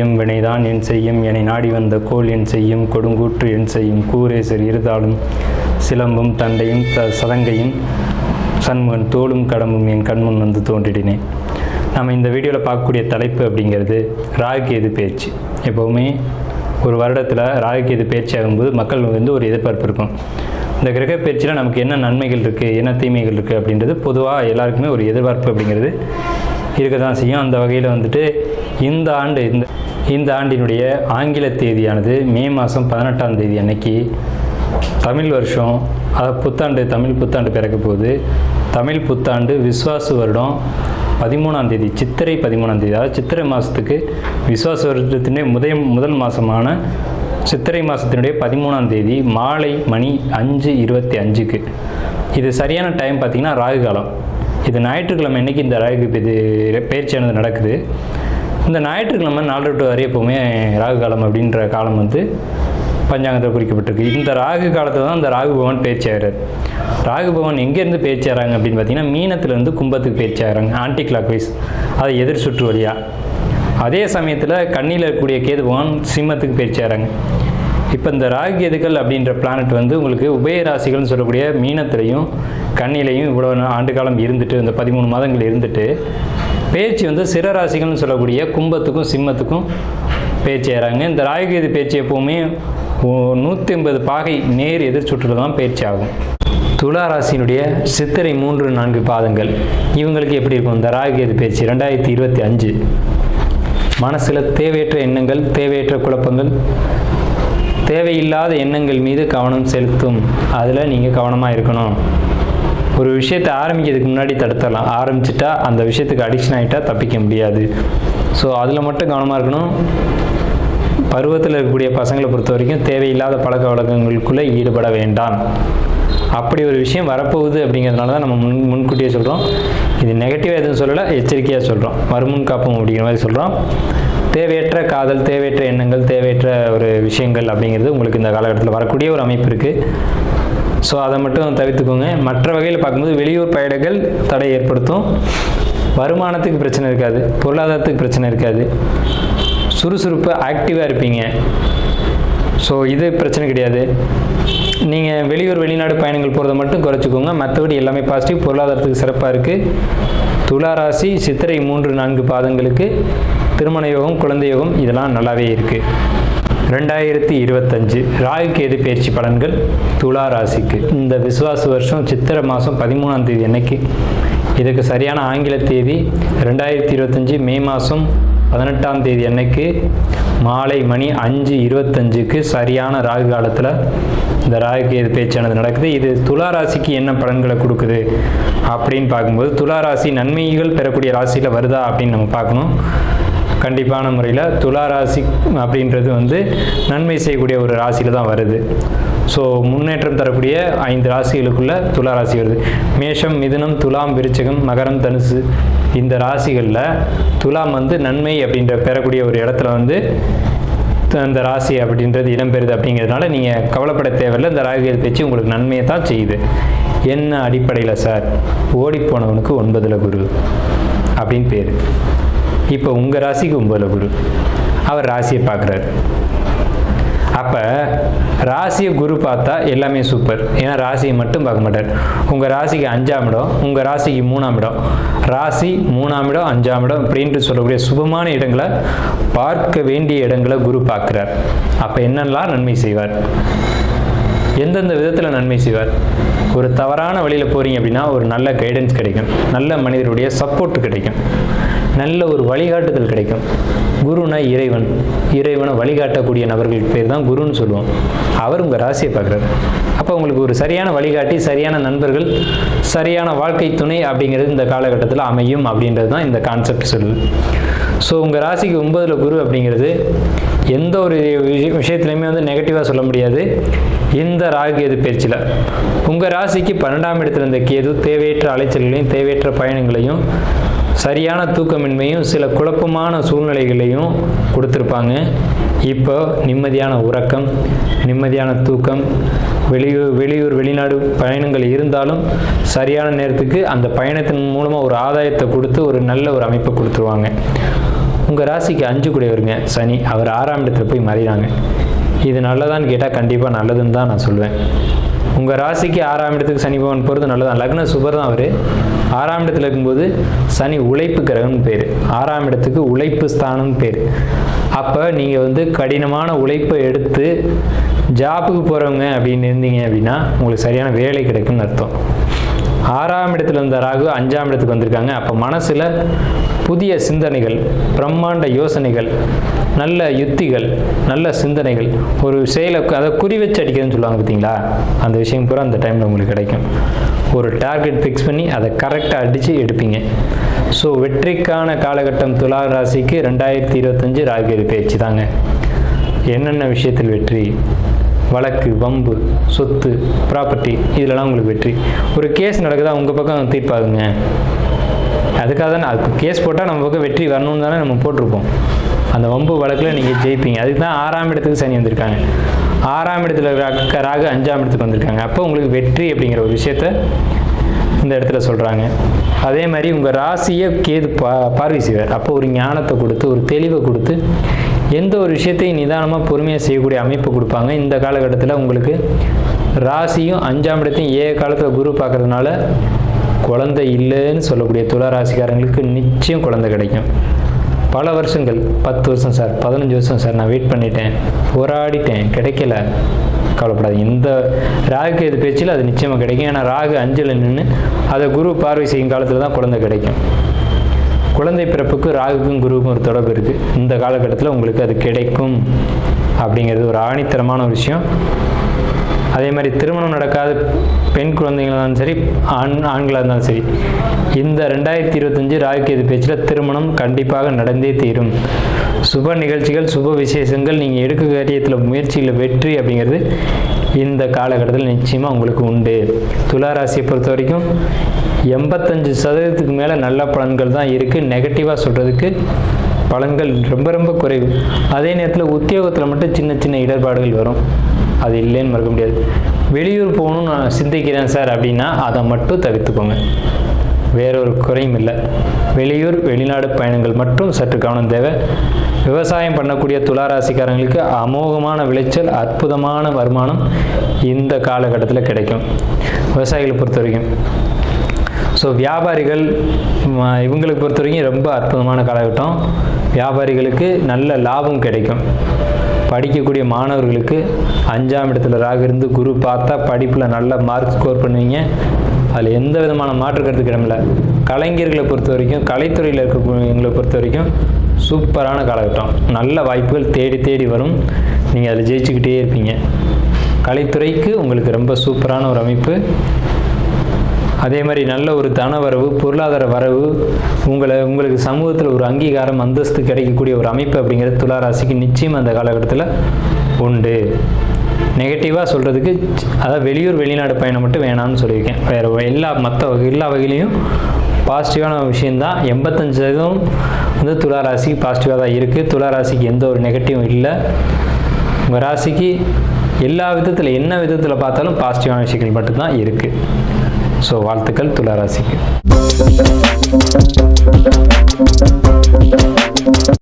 செய்யும் வினைதான் என் செய்யும் என்னை நாடி வந்த கோல் என் செய்யும் கொடுங்கூற்று என் செய்யும் கூரேசர் இருதாலும் சிலம்பும் தண்டையும் சதங்கையும் சண்முகன் தோளும் கடம்பும் என் கண்முன் வந்து தோன்றிடினேன். நம்ம இந்த வீடியோவில் பார்க்கக்கூடிய தலைப்பு அப்படிங்கிறது ராகுகேது பேச்சு. எப்போவுமே ஒரு வருடத்தில் ராகுகேது பேச்சு ஆகும்போது மக்கள் வந்து ஒரு எதிர்பார்ப்பு இருக்கும். இந்த கிரக பயிற்சியில் நமக்கு என்ன நன்மைகள் இருக்குது, என்ன தீமைகள் இருக்குது அப்படின்றது பொதுவாக எல்லாருக்குமே ஒரு எதிர்பார்ப்பு அப்படிங்கிறது இருக்க தான் செய்யும். அந்த வகையில் வந்துட்டு இந்த ஆண்டினுடைய ஆங்கில தேதியானது மே மாதம் 18ஆம் தேதி அன்னைக்கு தமிழ் வருஷம், புத்தாண்டு, தமிழ் புத்தாண்டு பிறக்க போகுது. தமிழ் புத்தாண்டு விஸ்வாசு வருடம் 13ஆம் தேதி, சித்திரை 13ஆம் தேதி, அதாவது சித்திரை மாதத்துக்கு விஸ்வாச வருடத்தினுடைய முதல் மாதமான சித்திரை மாதத்தினுடைய 13ஆம் தேதி மாலை மணி 5:25க்கு. இது சரியான டைம் பார்த்திங்கன்னா ராகு காலம். இது ஞாயிற்றுக்கிழமை அன்றைக்கி இந்த ராகு பயிற்சியானது நடக்குது. இந்த ஞாயிற்றுக்கிழமை 4 to 6 எப்போவுமே ராகு காலம் அப்படின்ற காலம் வந்து பஞ்சாங்கத்தில் குறிக்கப்பட்டிருக்கு. இந்த ராகு காலத்தில் தான் இந்த ராகு பகவான் பயிற்சி ஆகிறார். ராகு பகவான் எங்கேருந்து பயிற்சி ஆகிறாங்க அப்படின்னு பார்த்தீங்கன்னா மீனத்துலேருந்து கும்பத்துக்கு பயிற்சி ஆகிறாங்க, ஆன்டி கிளாக் வைஸ், அதை எதிர் சுற்று வழியாக. அதே சமயத்தில் கண்ணியில் இருக்கக்கூடிய கேது பகவான் சிம்மத்துக்கு பயிற்சி ஆகிறாங்க. இப்போ இந்த ராகு கேதுக்கள் அப்படின்ற பிளானட் வந்து உங்களுக்கு உபயராசிகள்னு சொல்லக்கூடிய மீனத்திலையும் கண்ணிலையும் இவ்வளோ ஆண்டு காலம் இருந்துட்டு, இந்த 13 மாதங்கள் இருந்துட்டு பேச்சு வந்து சிறராசிகள்னு சொல்லக்கூடிய கும்பத்துக்கும் சிம்மத்துக்கும் பேச்சு ஆகிறாங்க. இந்த ராகுகேது பேச்சு எப்போவுமே 180 பாகை நேர் எதிர் சுற்றில் தான் பேச்சு ஆகும். துலா ராசியினுடைய சித்திரை 3-4 பாதங்கள் இவங்களுக்கு எப்படி இருக்கும் இந்த ராகுகேது பேச்சு 2025? மனசில் தேவையற்ற எண்ணங்கள், தேவையற்ற குழப்பங்கள், தேவையில்லாத எண்ணங்கள் மீது கவனம் செலுத்தும். அதில் நீங்கள் கவனமாக இருக்கணும். ஒரு விஷயத்தை ஆரம்பிக்கிறதுக்கு முன்னாடி தடுத்தலாம், ஆரம்பிச்சிட்டா அந்த விஷயத்துக்கு அடிக்ஷன் ஆகிட்டால் தப்பிக்க முடியாது. ஸோ அதில் மட்டும் கவனமாக இருக்கணும். பருவத்தில் இருக்கக்கூடிய பசங்களை பொறுத்த வரைக்கும் தேவையில்லாத பழக்க வழக்கங்களுக்குள்ளே ஈடுபட வேண்டாம். அப்படி ஒரு விஷயம் வரப்போகுது அப்படிங்கிறதுனால தான் நம்ம முன்கூட்டியே சொல்கிறோம். இது நெகட்டிவாக எதுவும் சொல்லலை, எச்சரிக்கையாக சொல்கிறோம், மறுமுன் காப்போம் அப்படிங்கிற மாதிரி சொல்கிறோம். தேவையற்ற காதல், தேவையற்ற எண்ணங்கள், தேவையற்ற ஒரு விஷயங்கள் அப்படிங்கிறது உங்களுக்கு இந்த காலகட்டத்தில் வரக்கூடிய ஒரு அமைப்பு இருக்குது. ஸோ அதை மட்டும் தவிர்த்துக்கோங்க. மற்ற வகையில் பார்க்கும்போது வெளியூர் பயணங்கள் தடை ஏற்படுத்தும். வருமானத்துக்கு பிரச்சனை இருக்காது, பொருளாதாரத்துக்கு பிரச்சனை இருக்காது, சுறுசுறுப்பு ஆக்டிவாக இருப்பீங்க. ஸோ இது பிரச்சனை கிடையாது. நீங்கள் வெளியூர் வெளிநாடு பயணங்கள் போகிறத மட்டும் குறைச்சிக்கோங்க. மற்றபடி எல்லாமே பாசிட்டிவ், பொருளாதாரத்துக்கு சிறப்பாக இருக்குது. துலா ராசி சித்திரை 3-4 பாதங்களுக்கு திருமண யோகம், குழந்தை யோகம் இதெல்லாம் நல்லாவே இருக்குது. 2025 ராகுகேது பயிற்சி பலன்கள் துலா ராசிக்கு இந்த விசுவாச வருஷம் சித்திரை மாதம் 13ஆம் தேதி அன்னைக்கு, இதுக்கு சரியான ஆங்கில தேதி 2025 மே மாதம் 18ஆம் தேதி அன்னைக்கு மாலை மணி 5:25க்கு சரியான ராகு காலத்தில் இந்த ராகுகேது பேச்சானது நடக்குது. இது துலா ராசிக்கு என்ன பலன்களை கொடுக்குது அப்படின்னு பார்க்கும்போது, துலா ராசி நன்மைகள் பெறக்கூடிய ராசியில் வருதா அப்படின்னு நம்ம பார்க்கணும். கண்டிப்பான முறையில் துலா ராசி அப்படின்றது வந்து நன்மை செய்யக்கூடிய ஒரு ராசியில் தான் வருது. ஸோ முன்னேற்றம் தரக்கூடிய 5 ராசிகளுக்குள்ள துலா ராசி வருது. மேஷம், மிதுனம், துலாம், விருச்சகம், மகரம், தனுசு இந்த ராசிகளில் துலாம் வந்து நன்மை அப்படின்ற பெறக்கூடிய ஒரு இடத்துல வந்து அந்த ராசி அப்படின்றது இடம்பெறுது. அப்படிங்கிறதுனால நீங்கள் கவலைப்பட தேவையில்லை. இந்த ராகுகேது பேச்சு உங்களுக்கு நன்மையை தான் செய்யுது. என்ன அடிப்படையில் சார்? ஓடிப்போனவனுக்கு 9ல் குரு அப்படின்னு பேர். இப்போ உங்கள் ராசிக்கு 9ல் குரு, அவர் ராசியை பார்க்குறாரு. அப்போ ராசியை குரு பார்த்தா எல்லாமே சூப்பர். ஏன்னா ராசியை மட்டும் பார்க்க மாட்டார். உங்கள் ராசிக்கு 5ஆம் இடம், உங்கள் ராசிக்கு 3ஆம் இடம், ராசி 3ஆம் இடம் 5ஆம் இடம் அப்படின்ட்டு சொல்லக்கூடிய சுபமான இடங்களை, பார்க்க வேண்டிய இடங்களை குரு பார்க்குறார். அப்போ என்னெல்லாம் நன்மை செய்வார்? எந்தெந்த விதத்தில் நன்மை செய்வார்? ஒரு தவறான வழியில் போகிறீங்க அப்படின்னா ஒரு நல்ல கைடன்ஸ் கிடைக்கும், நல்ல மனிதருடைய சப்போர்ட் கிடைக்கும், நல்ல ஒரு வழிகாட்டுதல் கிடைக்கும். குருனா இறைவன், இறைவனை வழிகாட்டக்கூடிய நபர்கள் பேர் தான் குருன்னு சொல்லுவோம். அவர் உங்கள் ராசியை பார்க்குறாரு. அப்போ உங்களுக்கு ஒரு சரியான வழிகாட்டி, சரியான நண்பர்கள், சரியான வாழ்க்கை துணை அப்படிங்கிறது இந்த காலகட்டத்தில் அமையும் அப்படின்றது தான் இந்த கான்செப்ட் சொல்லுது. ஸோ உங்கள் ராசிக்கு 9ல் குரு அப்படிங்கிறது எந்த ஒரு விஷயத்துலையுமே வந்து நெகட்டிவாக சொல்ல முடியாது. இந்த ராகுகேது பயிற்சியில் உங்கள் ராசிக்கு 12ஆம் இடத்துல இருந்த கேது தேவையற்ற அலைச்சல்களையும், தேவையற்ற பயணங்களையும், சரியான தூக்கமின்மையும், சில குழப்பமான சூழ்நிலைகளையும் கொடுத்துருப்பாங்க. இப்போ நிம்மதியான உறக்கம், நிம்மதியான தூக்கம், வெளியூர் வெளிநாடு பயணங்கள் இருந்தாலும் சரியான நேரத்துக்கு அந்த பயணத்தின் மூலமாக ஒரு ஆதாயத்தை கொடுத்து ஒரு நல்ல ஒரு அமைப்பை கொடுத்துருவாங்க. உங்கள் ராசிக்கு 5 கூடியவருங்க சனி, அவர் 6ஆம் இடத்துல போய் மறைகிறாங்க. இது நல்லதான்னு கேட்டால் கண்டிப்பாக நல்லதுன்னு தான் நான் சொல்லுவேன். உங்கள் ராசிக்கு 6ஆம் இடத்துக்கு சனி பகவான் போகிறது நல்லதான். லக்ன சுபர் தான் அவர். 6ஆம் இடத்துல இருக்கும்போது சனி உழைப்பு கிரகம்னு பேர், 6ஆம் இடத்துக்கு உழைப்பு ஸ்தானம்னு பேர். அப்போ நீங்கள் கடினமான உழைப்பை எடுத்து ஜாப்புக்கு போகிறவங்க அப்படின்னு இருந்தீங்க அப்படின்னா உங்களுக்கு சரியான வேலை கிடைக்கும்னு அர்த்தம். 6ஆம் இடத்துல இருந்த ராகு 5ஆம் இடத்துக்கு வந்திருக்காங்க. அப்போ மனசில் புதிய சிந்தனைகள், பிரம்மாண்ட யோசனைகள், நல்ல யுத்திகள், நல்ல சிந்தனைகள், ஒரு செயலை அதை குறி வச்சு அடிக்கிறதுன்னு சொல்லுவாங்க பார்த்தீங்களா, அந்த விஷயம் பூரா அந்த டைமில் உங்களுக்கு கிடைக்கும். ஒரு டார்கெட் ஃபிக்ஸ் பண்ணி அதை கரெக்டாக அடித்து எடுப்பீங்க. ஸோ வெற்றிக்கான காலகட்டம் துலா ராசிக்கு 2025 ராகு பயிற்சி தாங்க. என்னென்ன விஷயத்தில் வெற்றி? வழக்கு, வம்பு, சொத்து, ப்ராப்பர்ட்டி, இதிலலாம் உங்களுக்கு வெற்றி. ஒரு கேஸ் நடக்குதா உங்கள் பக்கம் தீர்ப்பாகுங்க. அதுக்காக தானே அதுக்கு கேஸ் போட்டால் நம்ம பக்கம் வெற்றி வரணும்னு தானே நம்ம போட்டிருப்போம். அந்த வம்பு வழக்கில் நீங்கள் ஜெயிப்பீங்க. அதுக்கு தான் 6ஆம் இடத்துக்கு சனி வந்திருக்காங்க. 6ஆம் இடத்துல ராகு 5ஆம் இடத்துக்கு வந்திருக்காங்க. அப்போ உங்களுக்கு வெற்றி அப்படிங்கிற ஒரு விஷயத்த இந்த இடத்துல சொல்கிறாங்க. அதே மாதிரி உங்கள் ராசியை கேது பார்வை செய்வார். அப்போ ஒரு ஞானத்தை கொடுத்து, ஒரு தெளிவை கொடுத்து, எந்த ஒரு விஷயத்தையும் நிதானமாக பொறுமையாக செய்யக்கூடிய அமைப்பு கொடுப்பாங்க. இந்த காலகட்டத்தில் உங்களுக்கு ராசியும் 5ஆம் இடத்தையும் காலத்தில் குரு பார்க்கறதுனால குழந்தை இல்லைன்னு சொல்லக்கூடிய துலா ராசிக்காரங்களுக்கு நிச்சயம் குழந்தை கிடைக்கும். பல வருஷங்கள், 10 வருஷம் சார், 15 வருஷம் சார், நான் வெயிட் பண்ணிட்டேன், போராடிட்டேன், கிடைக்கல, கவலைப்படாது. இந்த ராகுக்கு எது பேச்சில் அது நிச்சயமாக கிடைக்கும். ஏன்னா ராகு 5ல் நின்று அதை குரு பார்வை செய்யும் காலத்தில் தான் குழந்தை கிடைக்கும். குழந்தை பிறப்புக்கு ராகுக்கும் குருவுக்கும் ஒரு தொடர்பு இருக்குது. இந்த காலகட்டத்தில் உங்களுக்கு அது கிடைக்கும் அப்படிங்கிறது ஒரு ஆணித்தரமான ஒரு விஷயம். அதே மாதிரி திருமணம் நடக்காத பெண் குழந்தைங்களாக இருந்தாலும் சரி, ஆண்களாக இருந்தாலும் சரி, இந்த 2025 ராகுகேது பேச்சில் திருமணம் கண்டிப்பாக நடந்தே தீரும். சுப நிகழ்ச்சிகள், சுப விசேஷங்கள், நீங்கள் எடுக்க காரியத்தில் முயற்சியில் வெற்றி அப்படிங்கிறது இந்த காலகட்டத்தில் நிச்சயமாக உங்களுக்கு உண்டு. துலா ராசியை பொறுத்த வரைக்கும் 85% மேலே நல்ல பலன்கள் தான் இருக்குது. நெகட்டிவாக சொல்கிறதுக்கு பலன்கள் ரொம்ப ரொம்ப குறைவு. அதே நேரத்தில் உத்தியோகத்தில் மட்டும் சின்ன சின்ன இடர்பாடுகள் வரும், அது இல்லைன்னு மறக்க முடியாது. வெளியூர் போகணும்னு நான் சிந்திக்கிறேன் சார் அப்படின்னா அதை மட்டும் தவிர்த்துக்கோங்க, வேறொரு குறையும் இல்லை. வெளியூர், வெளிநாடு பயணங்கள் மட்டும் சற்று கவனம் தேவை. விவசாயம் பண்ணக்கூடிய துளாராசிக்காரங்களுக்கு அமோகமான விளைச்சல், அற்புதமான வருமானம் இந்த காலகட்டத்தில் கிடைக்கும் விவசாயிகளை பொறுத்த வரைக்கும். ஸோ வியாபாரிகள், இவங்களுக்கு பொறுத்த வரைக்கும் ரொம்ப அற்புதமான காலகட்டம். வியாபாரிகளுக்கு நல்ல லாபம் கிடைக்கும். படிக்கக்கூடிய மாணவர்களுக்கு 5ஆம் இடத்துல ராகு இருந்து குரு பார்த்தா படிப்பில் நல்ல மார்க் ஸ்கோர் பண்ணுவீங்க, அதில் எந்த விதமான மாற்று கருத்துக்கு இடமில்லை. கலைஞர்களை பொறுத்த வரைக்கும், கலைத்துறையில் இருக்கக்கூடியவங்களை பொறுத்த வரைக்கும் சூப்பரான காலகட்டம். நல்ல வாய்ப்புகள் தேடி தேடி வரும், நீங்கள் அதில் ஜெயிச்சுக்கிட்டே இருப்பீங்க. கலைத்துறைக்கு உங்களுக்கு ரொம்ப சூப்பரான ஒரு அமைப்பு. அதே மாதிரி நல்ல ஒரு தன வரவு, பொருளாதார வரவு, உங்களுக்கு சமூகத்தில் ஒரு அங்கீகாரம், அந்தஸ்து கிடைக்கக்கூடிய ஒரு அமைப்பு அப்படிங்கிறது துளாராசிக்கு நிச்சயம் அந்த காலகட்டத்தில் உண்டு. நெகட்டிவாக சொல்கிறதுக்கு, அதாவது வெளியூர் வெளிநாடு பயணம் மட்டும் வேணாம்னு சொல்லியிருக்கேன். வேறு எல்லா வகையிலையும் பாசிட்டிவான விஷயந்தான். 85% துளாராசிக்கு பாசிட்டிவாக தான் இருக்குது. துளாராசிக்கு எந்த ஒரு நெகட்டிவும் இல்லை. உங்கள் ராசிக்கு எல்லா விதத்தில், என்ன விதத்தில் பார்த்தாலும் பாசிட்டிவான விஷயங்கள் மட்டும்தான் இருக்குது. ஸோ வாழ்த்துக்கள் துளாராசிக்கு.